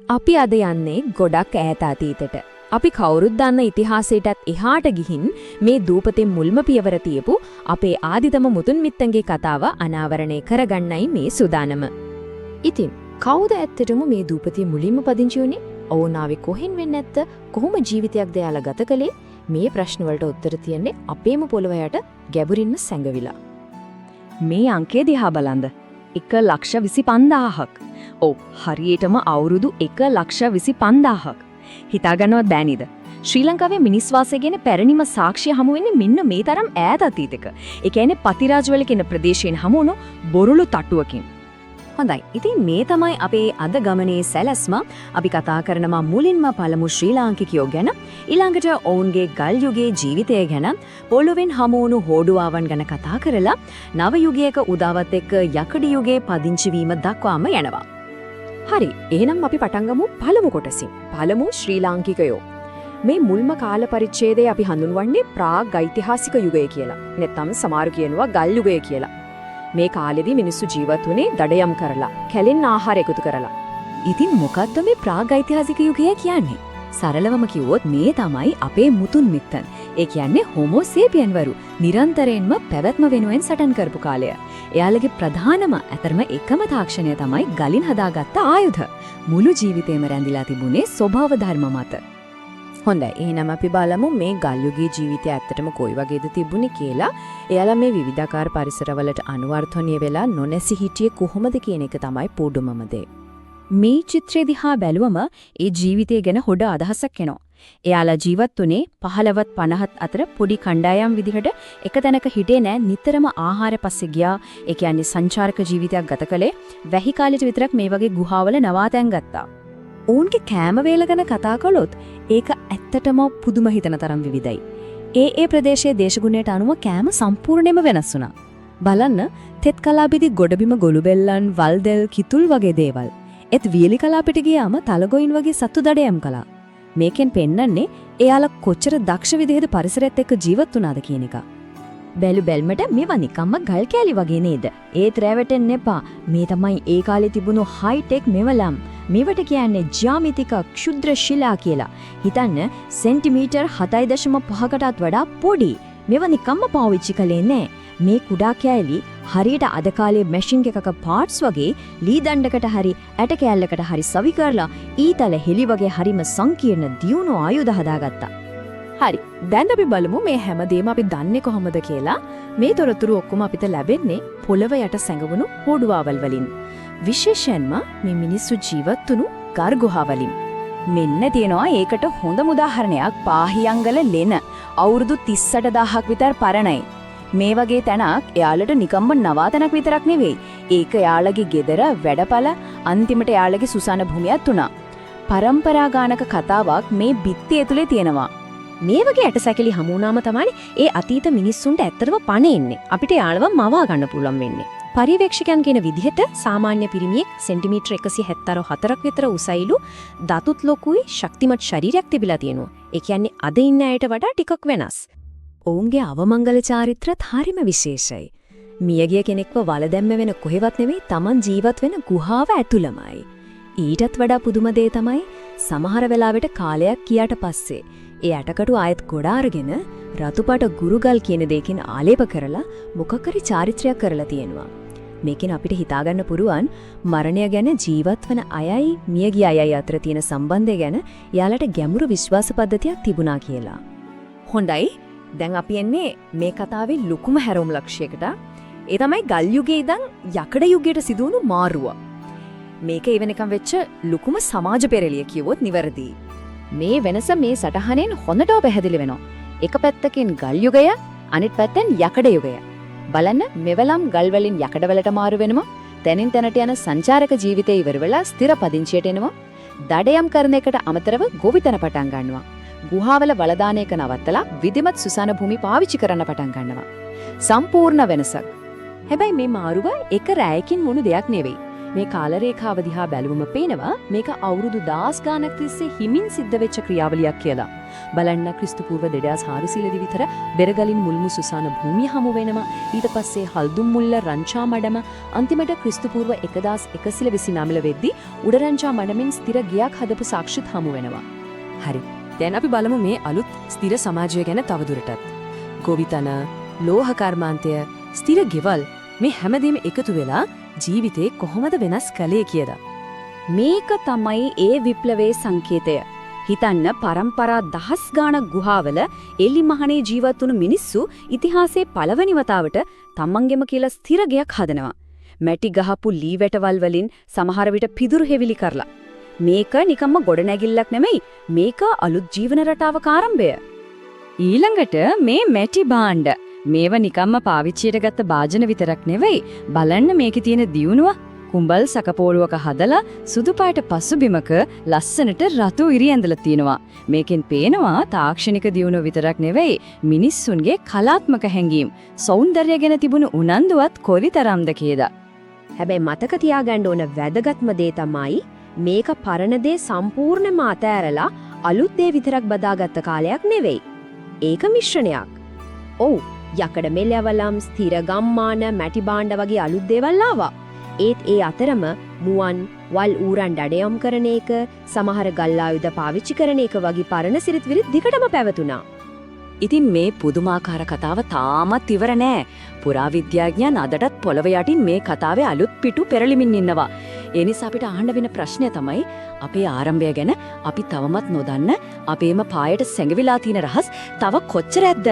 අපි අද යන්නේ ගොඩක් ඈත අතීතයට. අපි කවුරුත් දන්න ඉතිහාසයටත් එහාට ගිහින් මේ දූපතේ මුල්ම පියවර තියපු අපේ ආදිතම මුතුන් මිත්තන්ගේ කතාව අනාවරණය කරගන්නයි මේ සූදානම. ඉතින් කවුද ඇත්තටම මේ දූපතේ මුලින්ම පදිංචි වුනේ? ඔවුන් ආවේ කොහෙන් වෙන්නේ නැත්ද? කොහොම ජීවිතයක්ද යාලා ගත කළේ? මේ ප්‍රශ්න වලට උත්තර තියන්නේ අපේම පොළව යට ගැඹුරින්ම සැඟවිලා. මේ අංකය දිහා බලන්න. 1,25,000ක්. ඔව් හරියටම අවුරුදු 1,25,000ක්. හිතාගන්නවත් බෑ නේද? ශ්‍රී ලංකාවේ මිනිස් වාසය ගැන පැරණිම සාක්ෂිය හමු වෙන්නේ මෙන්න මේ තරම් ඈත අතීතයක. ඒ කියන්නේ පතිරාජවල කියන ප්‍රදේශයෙන් හමු වුණු බොරළු තට්ටුවකින්. හොඳයි. ඉතින් මේ තමයි අපේ අද ගමනේ සැලැස්ම. අපි කතා කරනවා මුලින්ම පළමු ශ්‍රී ලාංකිකයෝ ගැන, ඊළඟට ඔවුන්ගේ ගල් යුගයේ ජීවිතය ගැන, පොළොවෙන් හමු වුණු හෝඩුවාවන් ගැන කතා කරලා නව යුගයක උදාවත් එක්ක යකඩ යුගයේ පදිංචි වීම දක්වාම යනවා. හරි. එහෙනම් අපි පටන් ගමු පළමු කොටසින්. පළමු ශ්‍රී ලාංකිකයෝ. මේ මුල්ම කාල පරිච්ඡේදය අපි හඳුන්වන්නේ ප්‍රාග් ඓතිහාසික යුගය කියලා. නැත්නම් සමහරු කියනවා ගල් යුගය කියලා. මේ කාලෙදී මිනිස්සු ජීවත් වුණේ දඩයම් කරලා, කැලෙන් ආහාර එකතු කරලා. ඉතින් මොකද්ද මේ ප්‍රාග් ඓතිහාසික යුගය කියන්නේ? සරලවම කිව්වොත් මේ තමයි අපේ මුතුන් මිත්තන්. ඒ කියන්නේ හෝමෝ සේපියන් වරු නිරන්තරයෙන්ම පැවැත්ම වෙනුවෙන් සටන් කරපු කාලය. එයාලගේ ප්‍රධානම අතරම එකම තාක්ෂණය තමයි ගලින් හදාගත්ත ආයුධ. මුළු ජීවිතේම රැඳිලා තිබුණේ ස්වභාව ධර්ම මත. හොඳයි. එහෙනම් අපි බලමු මේ ගල් යුගයේ ජීවිතය ඇත්තටම කොයි වගේද තිබුණේ කියලා. එයාලා මේ විවිධාකාර පරිසරවලට අනුවර්තනීය වෙලා නොනැසී හිටියේ කොහොමද කියන එක තමයි පොඩුමම දේ. මේ චිත්‍රය දිහා බැලුවම ඒ ජීවිතය ගැන හොඳ අදහසක් එනවා. එයාලා ජීවත් වුණේ 15ත් 50ත් අතර පොඩි කණ්ඩායම් විදිහට එක තැනක හිටියේ නෑ, නිතරම ආහාර පස්සේ ගියා. ඒ කියන්නේ සංචාරක ජීවිතයක් ගත කළේ. වැහි කාලෙට විතරක් මේ වගේ ගුහාවල නවාතැන් ගත්තා. ඔවුන්ගේ කෑම වේල ගැන කතා කළොත් ඒක ඇත්තටම පුදුම හිතන තරම් විවිධයි. ඒ ප්‍රදේශයේ දේශගුණයට අනුව කෑම සම්පූර්ණයෙන්ම වෙනස් වුණා. බලන්න, තෙත් කලාපෙදි ගොඩබිම ගොළුබෙල්ලන්, වල්දෙල්, කිතුල් වගේ දේවල්. ඒත් වියලි කලාපෙට ගියාම තලගොයින් වගේ සත්තු දඩයම් කළා. මේකෙන් පෙන්නන්නේ එයාලා කොච්චර දක්ෂ විදිහට පරිසරයත් එක්ක ජීවත් වුණාද කියන එක. බැලු බැල්මට මේවා නිකම්ම ගල් කෑලි වගේ නේද? ඒත් රැවටෙන්න එපා. මේ තමයි ඒ කාලේ තිබුණු හයි-ටෙක් මෙවලම්. මේවට කියන්නේ ජ්‍යාමිතික ක්ෂුද්‍ර ශිලා කියලා. හිතන්න සෙන්ටිමීටර් 7.5කටත් වඩා පොඩි. මේවා නිකම්ම පාවිච්චි කළේ නෑ. මේ කුඩා කෑලි හරියට අද කාලේ මැෂින් එකක පාර්ට්ස් වගේ ලී දණ්ඩකට හරි ඇට කෑල්ලකට හරි සවි කරලා ඊතල හෙලි වගේ හරිම සංකීර්ණ දියුණු ආයුධ හදාගත්තා. හරි. දැන් අපි බලමු මේ හැමදේම අපි දන්නේ කොහොමද කියලා. මේ තොරතුරු ඔක්කොම අපිට ලැබෙන්නේ පොළව යට සැඟවුණු හෝඩුවාවල් වලින්. විශේෂයෙන්ම මේ මිනිස්සු ජීවත් වුණු ගර්ගුහාවලින්. මෙන්න තියෙනවා ඒකට හොඳම උදාහරණයක්. පාහියංගල ලෙන අවුරුදු 38000ක් විතර පරණයි. මේ වගේ තැනක් එයාලට නිකම්ම නවාතැනක් විතරක් නෙවෙයි. ඒක එයාලගේ ගෙදර, වැඩපළ, අන්තිමට එයාලගේ සුසාන භූමියක් වුණා. පරම්පරා ගානක කතාවක් මේ බිත්තිය ඇතුලේ තියෙනවා. මේ වගේ ඇටසැකිලි හමු වුණාම තමයි ඒ අතීත මිනිස්සුන්ට ඇත්තටම පණ එන්නේ. අපිට යාළුව මවා ගන්න පුළුවන් වෙන්නේ. පරිවේක්ෂකයන් කියන විදිහට සාමාන්‍ය පිරිමියෙක් සෙන්ටිමීටර් 174ක් විතර උසයිලු, දතුත් ලොකුයි, ශක්තිමත් ශරීරයක් තිබිලා තියෙනවා. ඒ කියන්නේ අද ඉන්න අයට වඩා ටිකක් වෙනස්. ඔවුන්ගේ අවමංගල චාරිත්‍රත් හරිම විශේෂයි. මියගිය කෙනෙක්ව වල දැම්ම වෙන කොහෙවත් නෙවෙයි, Taman ජීවත් වෙන ගුහාව ඇතුළමයි. ඊටත් වඩා පුදුම දේ තමයි සමහර වෙලාවට කාලයක් ගියාට පස්සේ ඒ ඇටකටු ආයෙත් ගොඩ අරගෙන රතුපාට ගුරුගල් කියන දෙයකින් ආලේප කරලා මොකක් හරි චාරිත්‍රයක් කරලා තියෙනවා. මේකෙන් අපිට හිතාගන්න පුරුවන් මරණය ගැන ජීවත් වන අයයි මියගිය අයයි අතර තියෙන සම්බන්ධය ගැන යාලට ගැඹුරු විශ්වාස පද්ධතියක් තිබුණා කියලා. හොඳයි. දැන් අපි එන්නේ මේ කතාවේ ලොකුම හැරවුම් ලක්ෂයකට. ඒ තමයි ගල් යුගයේ ඉඳන් යකඩ යුගයට සිදුවුණු මාරුව. මේක එවැනිකම් වෙච්ච ලොකුම සමාජ පෙරළිය කියවොත් නිවැරදි. මේ වෙනස මේ සටහනෙන් හොඳටම පැහැදිලි වෙනවා. එක පැත්තකින් ගල් යුගය, අනිත් පැත්තෙන් යකඩ යුගය. බලන්න, මෙවලම් ගල් වලින් යකඩ වලට මාරු වෙනවා. තැනින් තැනට යන සංචාරක ජීවිතේ ඉවර වෙලා ස්ථිර පදිංචියට එනවා. දඩයම් කරන එකට අමතරව ගොවිතැන පටන් ගන්නවා. ගුහාවල වලදාන එක නවත්තලා විධිමත් සුසාන භූමි පාවිච්චි කරන්න පටන් ගන්නවා. සම්පූර්ණ වෙනසක්. හැබැයි මේ මාරුව එක රැයකින් වුණු දෙයක් නෙවෙයි. මේ කාලරේඛාව දිහා බැලුවම පේනවා මේක අවුරුදු 10 ගානක් තිස්සේ හිමින් සිද්ධ වෙච්ච ක්‍රියාවලියක් කියලා. බලන්න ක්‍රිස්තු පූර්ව 2400 දී විතර බෙරගලින් මුල්මු සුසාන භූමිය හමු වෙනවා. ඊට පස්සේ හල්දුම් මුල්ල රංචා මඩම අන්තිමට ක්‍රිස්තු පූර්ව 1129 වෙද්දී උඩරංචා මඩමින් ස්ථිර ගියක් හදපු සාක්ෂිත් හමු වෙනවා. හරි. දැන් අපි බලමු මේ අලුත් ස්ථිර සමාජය ගැන තවදුරටත්. ගොවිතන, ලෝහ කර්මාන්තය, ස්ථිර ගෙවල් මේ හැමදේම එකතු වෙලා ජීවිතේ කොහොමද වෙනස් කළේ කියලා. මේක තමයි ඒ විප්ලවයේ සංකේතය. හිතන්න පරම්පරා දහස් ගාණක් ගුහාවල එලි මහනේ ජීවත් වුණු මිනිස්සු ඉතිහාසයේ පළවෙනි වතාවට තමන්ගෙම කියලා ස්ථිර ගයක් හදනවා. මැටි ගහපු ලී වැටවල් වලින් සමහර විට පිදුරු හෙවිලි කරලා. මේක නිකම්ම ගොඩනැගිල්ලක් නෙමෙයි. මේක අලුත් ජීවන රටාවක ආරම්භය. ඊළඟට මේ මැටි භාණ්ඩ මේව නිකම්ම පාවිච්චියට ගත්ත භාජන විතරක් නෙවෙයි. බලන්න මේකේ තියෙන දියුණුව. කුඹල් සකපෝරුවක හදලා සුදු පාට පසුබිමක ලස්සනට රතු ඉරි ඇඳලා තිනවා. මේකෙන් පේනවා තාක්ෂණික දියුණුව විතරක් නෙවෙයි මිනිස්සුන්ගේ කලාත්මක හැඟීම් සෞන්දර්යය ගැන තිබුණු උනන්දුවත් කොයිතරම්ද කියලා. හැබැයි මතක තියාගන්න ඕන වැදගත්ම දේ තමයි මේක පරණ දේ සම්පූර්ණයෙන්ම අතෑරලා අලුත් දේ විතරක් බදාගත්ත කාලයක් නෙවෙයි. ඒක මිශ්‍රණයක්. ඔව් යකඩ මෙලවලම් ස්ථිර ගම්මාන මැටි භාණ්ඩ වගේ අලුත් දේවල් ආවා. ඒත් ඒ අතරම මුවන් වල් ඌරන් ඩඩයම් කරන එක සමහර ගල් ආයුධ පාවිච්චි කරන එක වගේ පරණ සිරිත් විරිත් දිගටම පැවතුණා. ඉතින් මේ පුදුමාකාර කතාව තාමත් ඉවර නෑ. පුරාවිද්‍යාඥයන් අදටත් පොළව යටින් මේ කතාවේ අලුත් පිටු පෙරලිමින් ඉන්නවා. ඒ නිසා අපිට අහන්න වෙන ප්‍රශ්නය තමයි අපේ ආරම්භය ගැන අපි තවමත් නොදන්න අපේම පායට සැඟවිලා තියෙන රහස් තව කොච්චර ඇද්ද?